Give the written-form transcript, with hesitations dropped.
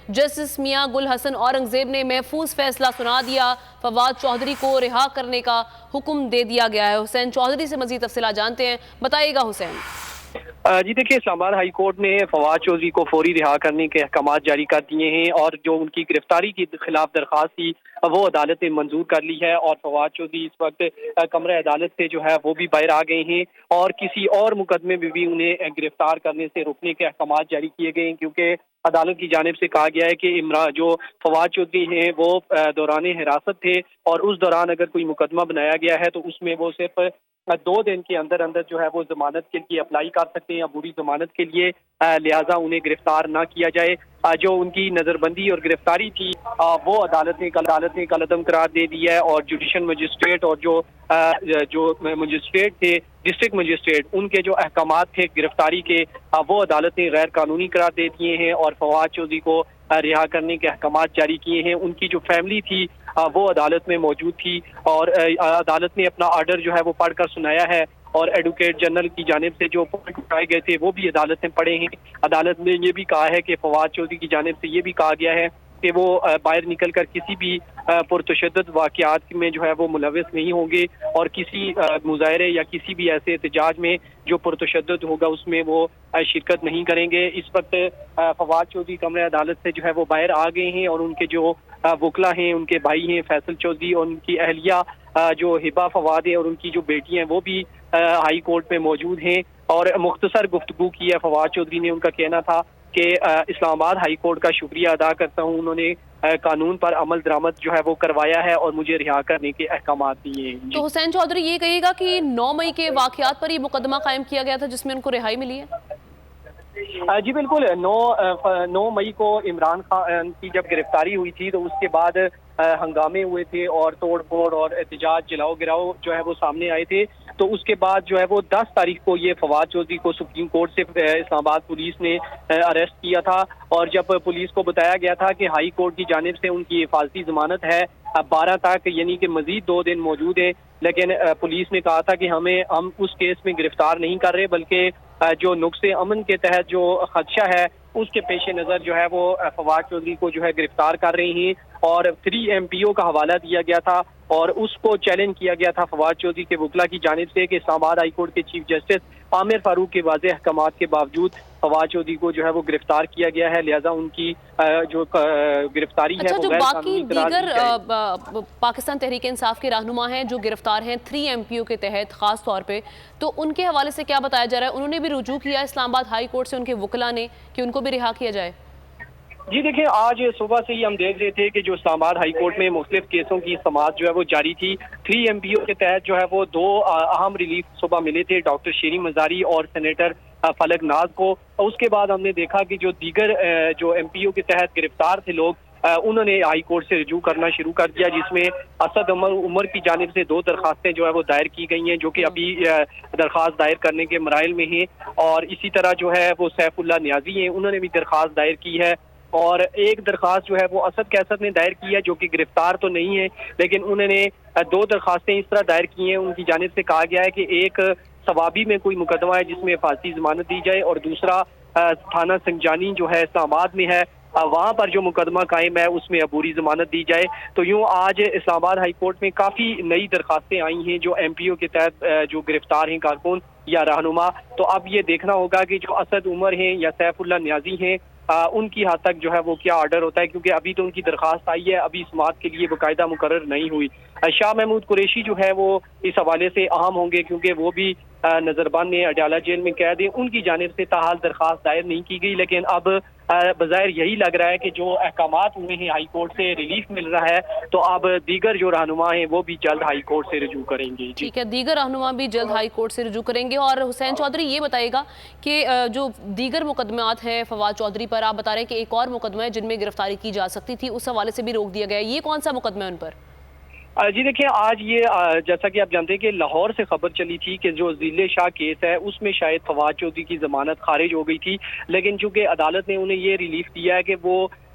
Justice میاں گل حسن اورنگزیب نے محفوظ فیصلہ سنا دیا، فواد چودھری کو رہا کرنے کا حکم دے دیا گیا ہے۔ حسین چودھری سے مزید تفصیلات جانتے ہیں، بتائیے گا حسین۔ جی دیکھیں، اسلام آباد ہائی کورٹ نے فواد چودھری کو فوری رہا کرنے کے احکامات جاری کر دیے ہیں، اور جو ان کی گرفتاری کے خلاف درخواست تھی وہ عدالت نے منظور کر لی ہے، اور فواد چودھری اس وقت کمرہ عدالت سے جو ہے وہ بھی باہر آ گئے ہیں، اور کسی اور مقدمے میں بھی انہیں گرفتار کرنے سے روکنے کے احکامات جاری کیے گئے ہیں، کیونکہ عدالت کی جانب سے کہا گیا ہے کہ جو فواد چودھری ہیں وہ دوران حراست تھے، اور اس دوران اگر کوئی مقدمہ بنایا گیا ہے تو اس میں وہ صرف 2 دن کے اندر اندر جو ہے وہ ضمانت کے لیے اپلائی کر سکتے ہیں، عبوری ضمانت کے لیے، لہٰذا انہیں گرفتار نہ کیا جائے۔ جو ان کی نظر بندی اور گرفتاری تھی وہ عدالت نے کل عدم قرار دے دی ہے، اور جوڈیشل مجسٹریٹ اور جو مجسٹریٹ تھے، ڈسٹرکٹ مجسٹریٹ، ان کے جو احکامات تھے گرفتاری کے وہ عدالت نے غیر قانونی قرار دے دیے ہیں، اور فواد چودھری کو رہا کرنے کے احکامات جاری کیے ہیں۔ ان کی جو فیملی تھی وہ عدالت میں موجود تھی، اور عدالت نے اپنا آرڈر جو ہے وہ پڑھ کر سنایا ہے، اور ایڈوکیٹ جنرل کی جانب سے جو پوائنٹ اٹھائے گئے تھے وہ بھی عدالت نے پڑھے ہیں۔ عدالت نے یہ بھی کہا ہے کہ فواد چودھری کی جانب سے یہ بھی کہا گیا ہے کہ وہ باہر نکل کر کسی بھی پرتشدد واقعات میں جو ہے وہ ملوث نہیں ہوں گے، اور کسی مظاہرے یا کسی بھی ایسے احتجاج میں جو پرتشدد ہوگا اس میں وہ شرکت نہیں کریں گے۔ اس وقت فواد چودھری کمرہ عدالت سے جو ہے وہ باہر آ گئے ہیں، اور ان کے جو وکلا ہیں، ان کے بھائی ہیں فیصل چودھری، اور ان کی اہلیہ جو ہبہ فواد ہے، اور ان کی جو بیٹی ہیں وہ بھی ہائی کورٹ میں موجود ہیں، اور مختصر گفتگو کی ہے فواد چودھری نے۔ ان کا کہنا تھا کہ اسلام آباد ہائی کورٹ کا شکریہ ادا کرتا ہوں، انہوں نے قانون پر عمل درآمد جو ہے وہ کروایا ہے اور مجھے رہا کرنے کے احکامات دیے ہیں۔ تو حسین چودھری یہ کہیے گا کہ 9 مئی کے واقعات پر یہ مقدمہ قائم کیا گیا تھا جس میں ان کو رہائی ملی ہے؟ جی بالکل، 9 مئی کو عمران خان کی جب گرفتاری ہوئی تھی تو اس کے بعد ہنگامے ہوئے تھے، اور توڑ پھوڑ اور احتجاج جلاؤ گراؤ جو ہے وہ سامنے آئے تھے۔ تو اس کے بعد جو ہے وہ 10 تاریخ کو یہ فواد چودھری کو سپریم کورٹ سے اسلام آباد پولیس نے اریسٹ کیا تھا، اور جب پولیس کو بتایا گیا تھا کہ ہائی کورٹ کی جانب سے ان کی حفاظتی ضمانت ہے 12 تک، یعنی کہ مزید 2 دن موجود ہے، لیکن پولیس نے کہا تھا کہ ہم اس کیس میں گرفتار نہیں کر رہے، بلکہ جو نقص امن کے تحت جو خدشہ ہے اس کے پیش نظر جو ہے وہ فواد چودھری کو جو ہے گرفتار کر رہے ہیں، اور 3 MPO کا حوالہ دیا گیا تھا، اور اس کو چیلنج کیا گیا تھا فواد چودھری کے وکلا کی جانب سے کہ اسلام آباد ہائی کورٹ کے چیف جسٹس عامر فاروق کے واضح احکامات کے باوجود فواد چودھری کو جو ہے وہ گرفتار کیا گیا ہے، لہذا ان کی جو گرفتاری ہے وہ جو غیر باقی قانونی قرار دی دیگر پاکستان تحریک انصاف کے رہنما ہیں جو گرفتار ہیں 3 MPO کے تحت خاص طور پہ، تو ان کے حوالے سے کیا بتایا جا رہا ہے؟ انہوں نے بھی رجوع کیا اسلام آباد ہائی کورٹ سے، ان کے وکلا نے، کہ ان کو بھی رہا کیا جائے؟ جی دیکھیں، آج صبح سے ہی ہم دیکھ رہے تھے کہ جو اسلام آباد ہائی کورٹ میں مختلف کیسوں کی سماعت جو ہے وہ جاری تھی۔ 3 MPO کے تحت جو ہے وہ 2 اہم ریلیف صبح ملے تھے، ڈاکٹر شیریں مزاری اور سینیٹر فلک ناز کو۔ اس کے بعد ہم نے دیکھا کہ جو دیگر جو MPO کے تحت گرفتار تھے لوگ، انہوں نے ہائی کورٹ سے رجوع کرنا شروع کر دیا، جس میں اسد عمر کی جانب سے 2 درخواستیں جو ہے وہ دائر کی گئی ہیں، جو کہ ابھی درخواست دائر کرنے کے مراحل میں ہیں، اور اسی طرح جو ہے وہ سیف اللہ نیازی ہیں، انہوں نے بھی درخواست دائر کی ہے، اور ایک درخواست جو ہے وہ اسد کیسد نے دائر کی ہے، جو کہ گرفتار تو نہیں ہے، لیکن انہوں نے 2 درخواستیں اس طرح دائر کی ہیں۔ ان کی جانب سے کہا گیا ہے کہ ایک ثوابی میں کوئی مقدمہ ہے جس میں حفاظتی ضمانت دی جائے، اور دوسرا تھانہ سنجانی جو ہے اسلام آباد میں ہے، وہاں پر جو مقدمہ قائم ہے اس میں عبوری ضمانت دی جائے۔ تو یوں آج اسلام آباد ہائی کورٹ میں کافی نئی درخواستیں آئی ہیں جو MPO کے تحت جو گرفتار ہیں کارکن یا رہنما۔ تو اب یہ دیکھنا ہوگا کہ جو اسد عمر ہیں یا سیف اللہ نیازی ہیں، ان کی حد تک جو ہے وہ کیا آرڈر ہوتا ہے، کیونکہ ابھی تو ان کی درخواست آئی ہے، ابھی سماعت کے لیے باقاعدہ مقرر نہیں ہوئی۔ شاہ محمود قریشی جو ہے وہ اس حوالے سے اہم ہوں گے، کیونکہ وہ بھی نظر بند میں اڈیالہ جیل میں قید ہیں، ان کی جانب سے تاحال درخواست دائر نہیں کی گئی، لیکن اب بظاہر یہی لگ رہا ہے کہ جو احکامات ہوئے ہیں ہائی کورٹ سے ریلیف مل رہا ہے، تو اب دیگر جو رہنما ہیں وہ بھی جلد ہائی کورٹ سے رجوع کریں گے۔ ٹھیک ہے، دیگر رہنما بھی جلد ہائی کورٹ سے رجوع کریں گے۔ اور حسین چودھری یہ بتائے گا کہ جو دیگر مقدمات ہیں فواد چودھری پر، آپ بتا رہے ہیں کہ ایک اور مقدمہ ہے جن میں گرفتاری کی جا سکتی تھی، اس حوالے سے بھی روک دیا گیا، یہ کون سا مقدمہ ہے ان پر؟ جی دیکھیں، آج یہ جیسا کہ آپ جانتے ہیں کہ لاہور سے خبر چلی تھی کہ جو ذیل شاہ کیس ہے اس میں شاید فواد چودھری کی ضمانت خارج ہو گئی تھی، لیکن چونکہ عدالت نے انہیں یہ ریلیف دیا ہے کہ وہ